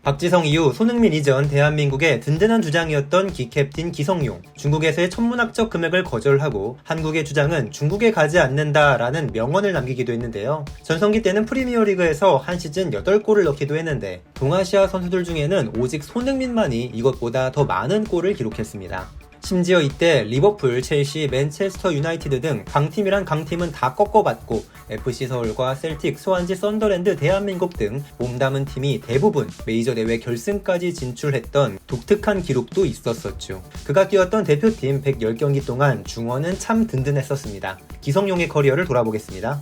박지성 이후 손흥민 이전 대한민국의 든든한 주장이었던 기캡틴 기성용. 중국에서의 천문학적 금액을 거절하고 한국의 주장은 중국에 가지 않는다라는 명언을 남기기도 했는데요. 전성기 때는 프리미어리그에서 한 시즌 8골을 넣기도 했는데 동아시아 선수들 중에는 오직 손흥민만이 이것보다 더 많은 골을 기록했습니다. 심지어 이때 리버풀, 첼시, 맨체스터 유나이티드 등 강팀이란 강팀은 다 꺾어봤고 FC 서울과 셀틱, 스완지, 썬더랜드, 대한민국 등 몸담은 팀이 대부분 메이저 대회 결승까지 진출했던 독특한 기록도 있었었죠. 그가 뛰었던 대표팀 110경기 동안 중원은 참 든든했었습니다. 기성용의 커리어를 돌아보겠습니다.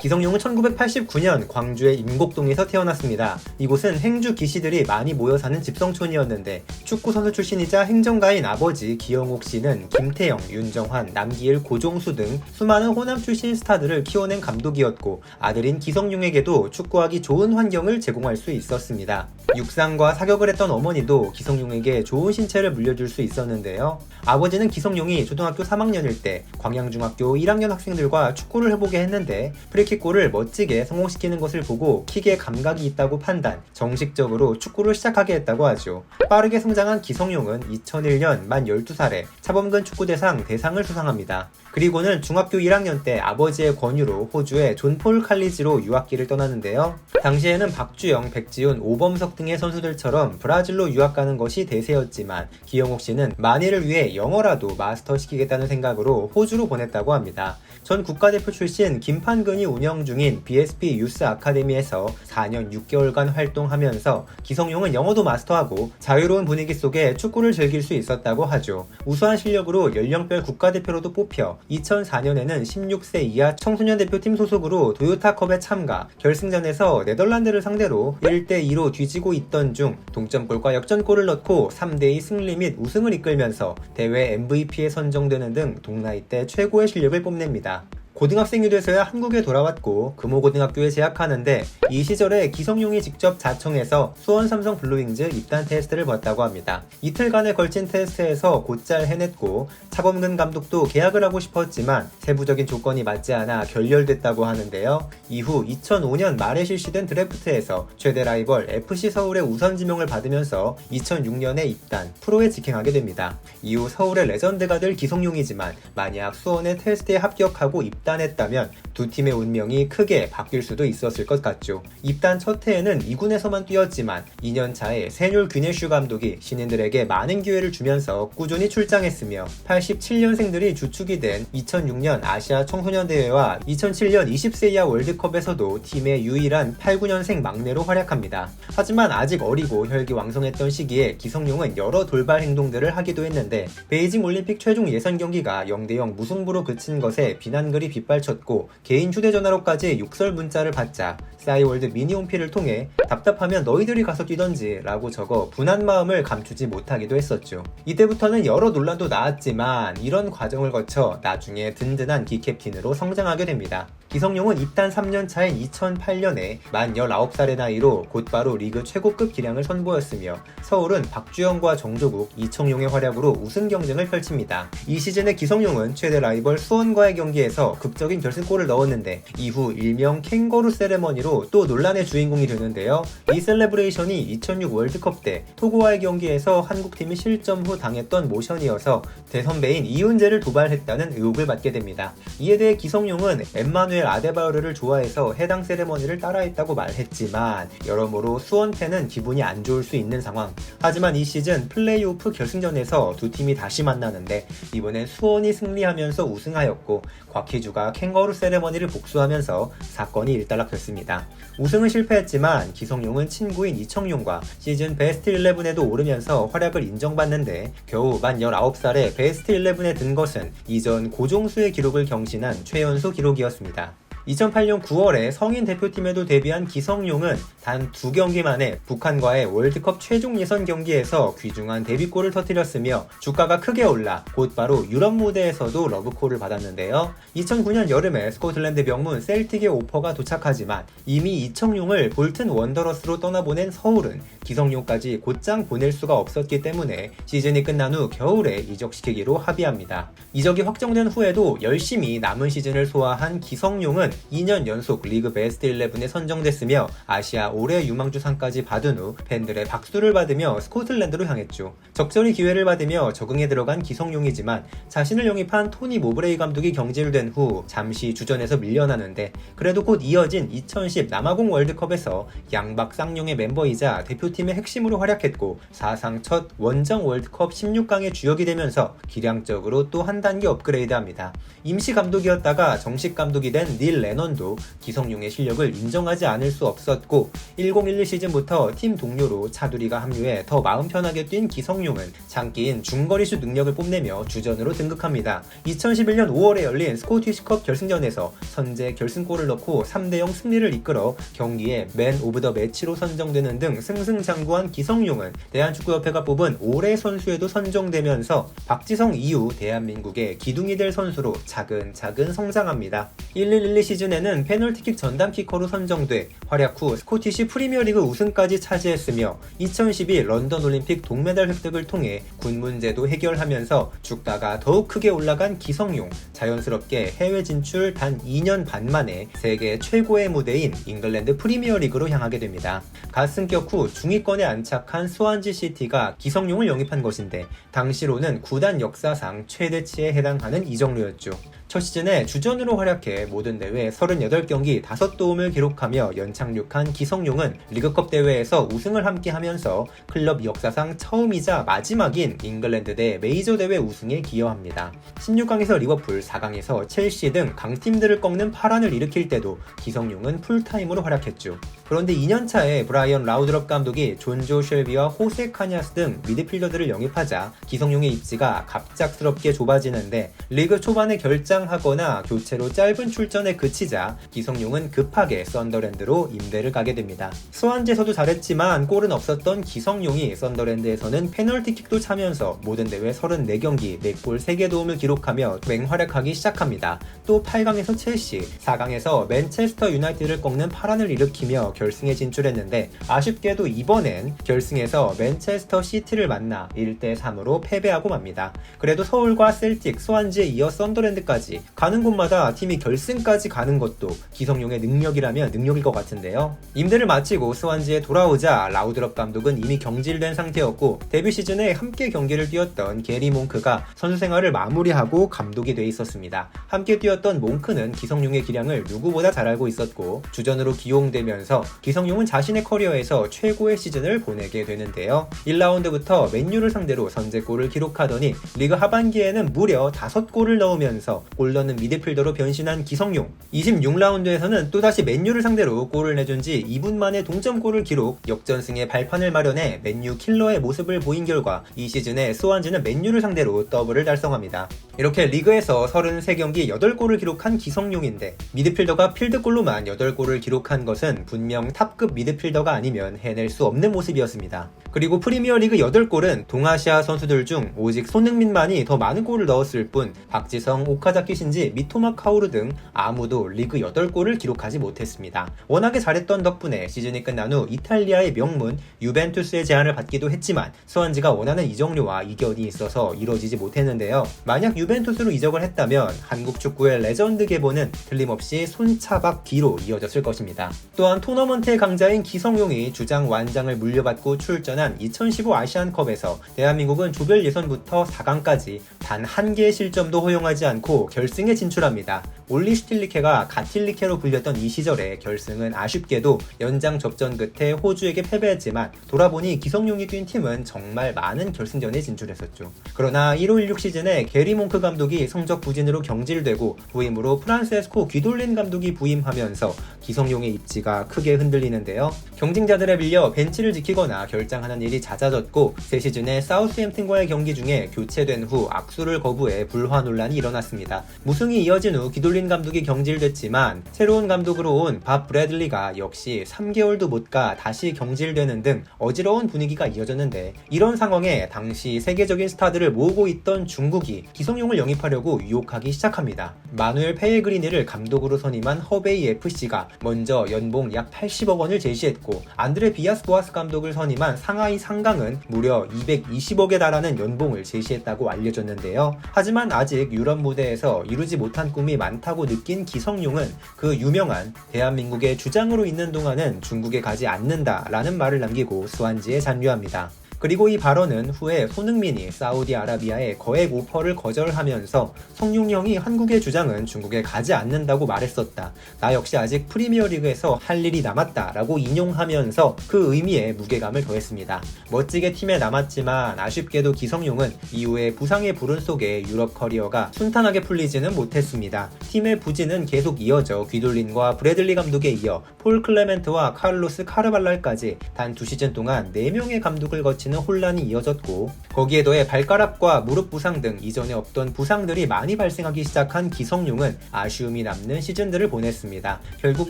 기성용은 1989년 광주의 임곡동에서 태어났습니다. 이곳은 행주 기시들이 많이 모여 사는 집성촌이었는데 축구선수 출신이자 행정가인 아버지 기영옥 씨는 김태형, 윤정환, 남기일, 고종수 등 수많은 호남 출신 스타들을 키워낸 감독이었고 아들인 기성용에게도 축구하기 좋은 환경을 제공할 수 있었습니다. 육상과 사격을 했던 어머니도 기성용에게 좋은 신체를 물려줄 수 있었는데요. 아버지는 기성용이 초등학교 3학년일 때 광양중학교 1학년 학생들과 축구를 해보게 했는데 프리킥골을 멋지게 성공시키는 것을 보고 킥에 감각이 있다고 판단, 정식적으로 축구를 시작하게 했다고 하죠. 빠르게 성장한 기성용은 2001년 만 12살에 차범근 축구대상 대상을 수상합니다. 그리고는 중학교 1학년 때 아버지의 권유로 호주의 존 폴 칼리지로 유학기를 떠나는데요. 당시에는 박주영, 백지훈, 오범석 등의 선수들처럼 브라질로 유학 가는 것이 대세였지만 기영옥 씨는 만일을 위해 영어라도 마스터시키겠다는 생각으로 호주로 보냈다고 합니다. 전 국가대표 출신 김판근이 운영 중인 BSP 유스 아카데미에서 4년 6개월간 활동하면서 기성용은 영어도 마스터하고 자유로운 분위기 속에 축구를 즐길 수 있었다고 하죠. 우수한 실력으로 연령별 국가대표로도 뽑혀 2004년에는 16세 이하 청소년 대표팀 소속으로 도요타컵에 참가, 결승전에서 네덜란드를 상대로 1대2로 뒤지고 있던 중 동점골과 역전골을 넣고 3대2 승리 및 우승을 이끌면서 대회 MVP에 선정되는 등 동나이 때 최고의 실력을 뽐냅니다. 고등학생이 돼서야 한국에 돌아왔고 금호고등학교에 재학하는데 이 시절에 기성용이 직접 자청해서 수원 삼성 블루윙즈 입단 테스트를 봤다고 합니다. 이틀간에 걸친 테스트에서 곧잘 해냈고 차범근 감독도 계약을 하고 싶었지만 세부적인 조건이 맞지 않아 결렬됐다고 하는데요. 이후 2005년 말에 실시된 드래프트에서 최대 라이벌 FC 서울의 우선 지명을 받으면서 2006년에 입단, 프로에 직행하게 됩니다. 이후 서울의 레전드가 될 기성용이지만 만약 수원의 테스트에 합격하고 입단했다면 두 팀의 운명이 크게 바뀔 수도 있었을 것 같죠. 입단 첫 해에는 2군에서만 뛰었지만 2년 차에 세뉴 귀네슈 감독이 신인들에게 많은 기회를 주면서 꾸준히 출장했으며 87년생들이 주축이 된 2006년 아시아 청소년 대회와 2007년 20세 이하 월드컵에서도 팀의 유일한 89년생 막내로 활약합니다. 하지만 아직 어리고 혈기왕성했던 시기에 기성용은 여러 돌발 행동들을 하기도 했는데 베이징 올림픽 최종 예선 경기가 0대0 무승부로 그친 것에 비난글이 빗발쳤고 개인 휴대전화로까지 욕설 문자를 받자 싸이월드 미니홈피를 통해 답답하면 너희들이 가서 뛰던지 라고 적어 분한 마음을 감추지 못하기도 했었죠. 이때부터는 여러 논란도 나왔지만 이런 과정을 거쳐 나중에 든든한 기캡틴으로 성장하게 됩니다. 기성용은 입단 3년 차인 2008년에 만 19살의 나이로 곧바로 리그 최고급 기량을 선보였으며 서울은 박주영과 정조국, 이청용의 활약으로 우승 경쟁을 펼칩니다. 이 시즌에 기성용은 최대 라이벌 수원과의 경기에서 극적인 결승골을 넣었는데 이후 일명 캥거루 세레머니로 또 논란의 주인공이 되는데요. 이 셀레브레이션이 2006 월드컵 때 토고와의 경기에서 한국팀이 실점 후 당했던 모션이어서 대선배인 이훈재를 도발했다는 의혹을 받게 됩니다. 이에 대해 기성용은 엠마누엘 아데바요르를 좋아해서 해당 세레머니를 따라했다고 말했지만 여러모로 수원 팬은 기분이 안 좋을 수 있는 상황. 하지만 이 시즌 플레이오프 결승전에서 두 팀이 다시 만나는데 이번엔 수원이 승리하면서 우승하였고 곽희주가 캥거루 세레머니를 복수하면서 사건이 일단락됐습니다. 우승은 실패했지만 기성용은 친구인 이청용과 시즌 베스트 11에도 오르면서 활약을 인정받는데 겨우 만 19살에 베스트 11에 든 것은 이전 고종수의 기록을 경신한 최연소 기록이었습니다. 2008년 9월에 성인 대표팀에도 데뷔한 기성용은 단 2경기 만에 북한과의 월드컵 최종 예선 경기에서 귀중한 데뷔골을 터뜨렸으며 주가가 크게 올라 곧바로 유럽 무대에서도 러브콜을 받았는데요. 2009년 여름에 스코틀랜드 명문 셀틱의 오퍼가 도착하지만 이미 이청용을 볼튼 원더러스로 떠나보낸 서울은 기성용까지 곧장 보낼 수가 없었기 때문에 시즌이 끝난 후 겨울에 이적시키기로 합의합니다. 이적이 확정된 후에도 열심히 남은 시즌을 소화한 기성용은 2년 연속 리그 베스트 11에 선정됐으며 아시아 올해 유망주상까지 받은 후 팬들의 박수를 받으며 스코틀랜드로 향했죠. 적절히 기회를 받으며 적응에 들어간 기성용이지만 자신을 영입한 토니 모브레이 감독이 경질된 후 잠시 주전에서 밀려나는데 그래도 곧 이어진 2010 남아공 월드컵에서 양박 쌍용의 멤버이자 대표팀의 핵심으로 활약했고 사상 첫 원정 월드컵 16강의 주역이 되면서 기량적으로 또 한 단계 업그레이드합니다. 임시 감독이었다가 정식 감독이 된 닐 레넌도 기성용의 실력을 인정하지 않을 수 없었고 1012 시즌부터 팀 동료로 차두리가 합류해 더 마음 편하게 뛴 기성용은 장기인 중거리슛 능력을 뽐내며 주전으로 등극합니다. 2011년 5월에 열린 스코티시컵 결승전에서 선제 결승골을 넣고 3대0 승리를 이끌어 경기에 맨 오브 더 매치로 선정되는 등 승승장구한 기성용은 대한축구협회가 뽑은 올해 선수에도 선정되면서 박지성 이후 대한민국의 기둥이 될 선수로 차근차근 성장합니다. 1112 시즌에는 페널티킥 전담키커로 선정돼 활약 후 스코티시 프리미어리그 우승까지 차지했으며 2012 런던 올림픽 동메달 획득을 통해 군 문제도 해결하면서 주가가 더욱 크게 올라간 기성용, 자연스럽게 해외 진출 단 2년 반 만에 세계 최고의 무대인 잉글랜드 프리미어리그로 향하게 됩니다. 갓 승격 후 중위권에 안착한 스완지 시티가 기성용을 영입한 것인데 당시로는 구단 역사상 최대치에 해당하는 이적료였죠. 첫 시즌에 주전으로 활약해 모든 대회 38경기 5도움을 기록하며 연착륙한 기성용은 리그컵 대회에서 우승을 함께하면서 클럽 역사상 처음이자 마지막인 잉글랜드 대 메이저 대회 우승에 기여합니다. 16강에서 리버풀, 4강에서 첼시 등 강팀들을 꺾는 파란을 일으킬 때도 기성용은 풀타임으로 활약했죠. 그런데 2년차에 브라이언 라우드럽 감독이 존조 쉘비와 호세 카냐스 등 미드필더들을 영입하자 기성용의 입지가 갑작스럽게 좁아지는데 리그 초반에 결장하거나 교체로 짧은 출전에 그치자 기성용은 급하게 썬더랜드로 임대를 가게 됩니다. 스완지에서도 잘했지만 골은 없었던 기성용이 썬더랜드에서는 페널티킥도 차면서 모든 대회 34경기 4골 3개 도움을 기록하며 맹활약하기 시작합니다. 또 8강에서 첼시, 4강에서 맨체스터 유나이티드를 꺾는 파란을 일으키며 결승에 진출했는데 아쉽게도 이번엔 결승에서 맨체스터 시티를 만나 1대3으로 패배하고 맙니다. 그래도 서울과 셀틱, 스완지에 이어 썬더랜드까지 가는 곳마다 팀이 결승까지 가는 것도 기성용의 능력이라면 능력일 것 같은데요. 임대를 마치고 스완지에 돌아오자 라우드럽 감독은 이미 경질된 상태였고 데뷔 시즌에 함께 경기를 뛰었던 게리 몽크가 선수 생활을 마무리하고 감독이 돼 있었습니다. 함께 뛰었던 몽크는 기성용의 기량을 누구보다 잘 알고 있었고 주전으로 기용되면서 기성용은 자신의 커리어에서 최고의 시즌을 보내게 되는데요. 1라운드부터 맨유를 상대로 선제골을 기록하더니 리그 하반기에는 무려 5골을 넣으면서 골 넣는 미드필더로 변신한 기성용. 26라운드에서는 또다시 맨유를 상대로 골을 내준 지 2분 만에 동점골을 기록, 역전승의 발판을 마련해 맨유 킬러의 모습을 보인 결과 이 시즌에 스완지는 맨유를 상대로 더블을 달성합니다. 이렇게 리그에서 33경기 8골을 기록한 기성용인데 미드필더가 필드골로만 8골을 기록한 것은 분명 탑급 미드필더가 아니면 해낼 수 없는 모습이었습니다. 그리고 프리미어리그 8골은 동아시아 선수들 중 오직 손흥민만이 더 많은 골을 넣었을 뿐 박지성, 오카자키 신지, 미토마 카오루 등 아무도 리그 8골을 기록하지 못했습니다. 워낙에 잘했던 덕분에 시즌이 끝난 후 이탈리아의 명문 유벤투스의 제안을 받기도 했지만 스완지가 원하는 이적료와 이견이 있어서 이뤄지지 못했는데요. 만약 유벤투스로 이적을 했다면 한국 축구의 레전드 계보는 틀림없이 손차박 뒤로 이어졌을 것입니다. 또한 토너먼트의 강자인 기성용이 주장 완장을 물려받고 출전한 2015 아시안컵에서 대한민국은 조별 예선부터 4강까지 단 한 개의 실점도 허용하지 않고 결승에 진출합니다. 올리 슈틸리케가 가틸리케로 불렸던 이 시절에 결승은 아쉽게도 연장 접전 끝에 호주에게 패배했지만 돌아보니 기성용이 뛴 팀은 정말 많은 결승전에 진출했었죠. 그러나 1516 시즌에 게리 몽크 감독이 성적 부진으로 경질되고 부임으로 프란세스코 귀돌린 감독이 부임하면서 기성용의 입지가 크게 흔들리는데요. 경쟁자들에 빌려 벤치를 지키거나 결장하는 일이 잦아졌고 새 시즌에 사우스햄튼과의 경기 중에 교체된 후 악수를 거부해 불화 논란이 일어났습니다. 무승이 이어진 후 귀돌린 감독이 경질됐지만 새로운 감독으로 온 밥 브래들리가 역시 3개월도 못 가 다시 경질되는 등 어지러운 분위기가 이어졌는데 이런 상황에 당시 세계적인 스타들을 모으고 있던 중국이 기성용을 영입하려고 유혹하기 시작합니다. 마누엘 페레그리니를 감독으로 선임한 허베이 FC가 먼저 연봉 약 80억 원을 제시했고 안드레 비아스 보아스 감독을 선임한 상하이 상강은 무려 220억에 달하는 연봉을 제시했다고 알려졌는데요. 하지만 아직 유럽 무대에서 이루지 못한 꿈이 많다 않다고 느낀 기성용은 그 유명한 대한민국의 주장으로 있는 동안은 중국에 가지 않는다라는 말을 남기고 수완지에 잔류합니다. 그리고 이 발언은 후에 손흥민이 사우디아라비아의 거액 오퍼를 거절하면서 성룡형이 한국의 주장은 중국에 가지 않는다고 말했었다. 나 역시 아직 프리미어리그에서 할 일이 남았다 라고 인용하면서 그 의미에 무게감을 더했습니다. 멋지게 팀에 남았지만 아쉽게도 기성용은 이후에 부상의 불운 속에 유럽 커리어가 순탄하게 풀리지는 못했습니다. 팀의 부진은 계속 이어져 귀돌린과 브래들리 감독에 이어 폴 클레멘트와 카를로스 카르발랄까지 단 2시즌 동안 4명의 감독을 거치는 혼란이 이어졌고, 거기에 더해 발가락과 무릎 부상 등 이전에 없던 부상들이 많이 발생하기 시작한 기성용은 아쉬움이 남는 시즌들을 보냈습니다. 결국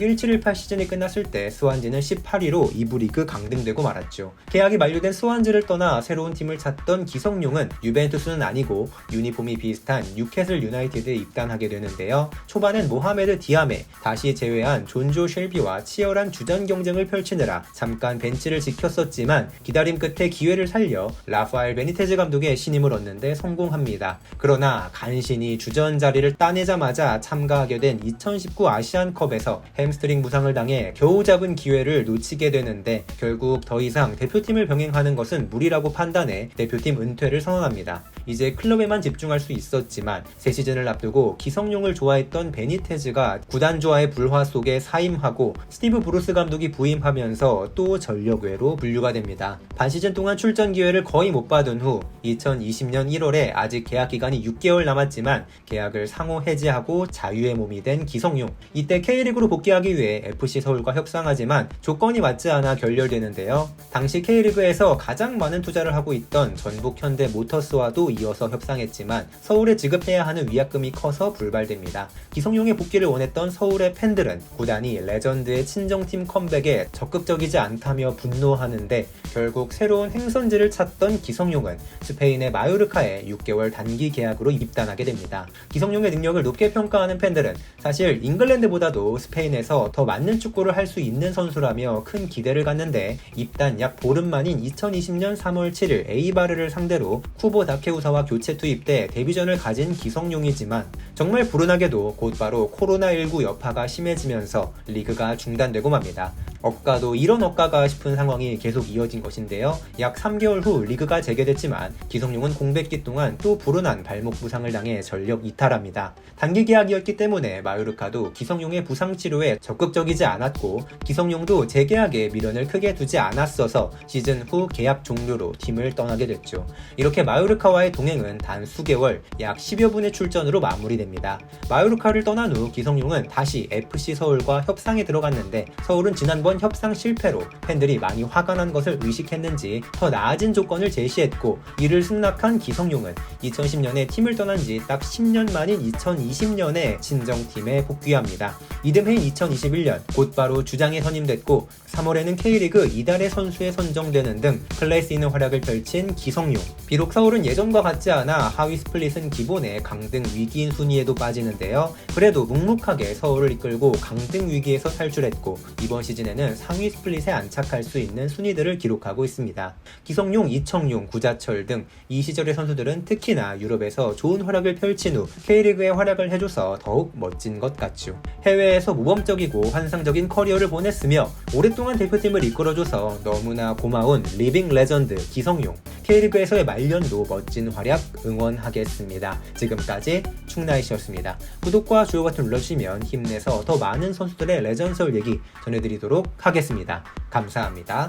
17-18 시즌이 끝났을 때 스완지는 18위로 2부 리그 강등되고 말았죠. 계약이 만료된 스완지를 떠나 새로운 팀을 찾던 기성용은 유벤투스는 아니고 유니폼이 비슷한 뉴캐슬 유나이티드에 입단하게 되는데요. 초반엔 모하메드 디아메, 다시 제외한 존조 쉘비와 치열한 주전 경쟁을 펼치느라 잠깐 벤치를 지켰었지만 기다림 끝에 기회를 살려 라파엘 베니테즈 감독의 신임을 얻는데 성공합니다. 그러나 간신히 주전 자리를 따내자마자 참가하게 된 2019 아시안컵에서 햄스트링 부상을 당해 겨우 잡은 기회를 놓치게 되는데 결국 더 이상 대표팀을 병행하는 것은 무리라고 판단해 대표팀 은퇴를 선언합니다. 이제 클럽에만 집중할 수 있었지만 새 시즌을 앞두고 기성용을 좋아했던 베니테즈가 구단주와의 불화 속에 사임하고 스티브 브루스 감독이 부임하면서 또 전력외로 분류가 됩니다. 반시즌 동안 출전 기회를 거의 못 받은 후 2020년 1월에 아직 계약 기간이 6개월 남았지만 계약을 상호 해지하고 자유의 몸이 된 기성용. 이때 K리그로 복귀하기 위해 FC 서울과 협상하지만 조건이 맞지 않아 결렬되는데요. 당시 K리그에서 가장 많은 투자를 하고 있던 전북 현대 모터스와도 이어서 협상했지만 서울에 지급해야 하는 위약금이 커서 불발됩니다. 기성용의 복귀를 원했던 서울의 팬들은 구단이 레전드의 친정팀 컴백에 적극적이지 않다며 분노하는데 결국 새로운 행선지를 찾던 기성용은 스페인의 마요르카에 6개월 단기 계약으로 입단하게 됩니다. 기성용의 능력을 높게 평가하는 팬들은 사실 잉글랜드보다도 스페인에서 더 맞는 축구를 할 수 있는 선수라며 큰 기대를 갖는데 입단 약 보름 만인 2020년 3월 7일 에이바르를 상대로 쿠보 다케우사와 교체 투입돼 데뷔전을 가진 기성용이지만 정말 불운하게도 곧바로 코로나19 여파가 심해지면서 리그가 중단되고 맙니다. 억가도 이런 억가가 싶은 상황이 계속 이어진 것인데요. 약 3개월 후 리그가 재개됐지만 기성용은 공백기 동안 또 불운한 발목 부상을 당해 전력 이탈합니다. 단기 계약이었기 때문에 마요르카도 기성용의 부상 치료에 적극적이지 않았고 기성용도 재계약에 미련을 크게 두지 않았어서 시즌 후 계약 종료로 팀을 떠나게 됐죠. 이렇게 마요르카와의 동행은 단 수개월, 약 10여 분의 출전으로 마무리됩니다. 마요르카를 떠난 후 기성용은 다시 FC 서울과 협상에 들어갔는데 서울은 지난번 협상 실패로 팬들이 많이 화가 난 것을 의식했는지 더 나아진 조건을 제시했고 이를 승낙한 기성용은 2010년에 팀을 떠난 지 딱 10년 만인 2020년에 친정팀에 복귀합니다. 이듬해인 2021년 곧바로 주장에 선임됐고 3월에는 K리그 이달의 선수에 선정되는 등 클래스 있는 활약을 펼친 기성용. 비록 서울은 예전과 같지 않아 하위 스플릿은 기본에 강등 위기인 순위에도 빠지는데요. 그래도 묵묵하게 서울을 이끌고 강등 위기에서 탈출했고 이번 시즌에는 상위 스플릿에 안착할 수 있는 순위들을 기록하고 있습니다. 기성용, 이청용, 구자철 등 이 시절의 선수들은 특히나 유럽에서 좋은 활약을 펼친 후 K리그에 활약을 해줘서 더욱 멋진 것 같죠. 해외에서 모범적이고 환상적인 커리어를 보냈으며 오랫동안 대표팀을 이끌어줘서 너무나 고마운 리빙 레전드 기성용. K리그에서의 말년도 멋진 활약 응원하겠습니다. 지금까지 충나이씨였습니다. 구독과 좋아요 버튼 눌러주시면 힘내서 더 많은 선수들의 레전드 서울 얘기 전해드리도록 하겠습니다. 감사합니다.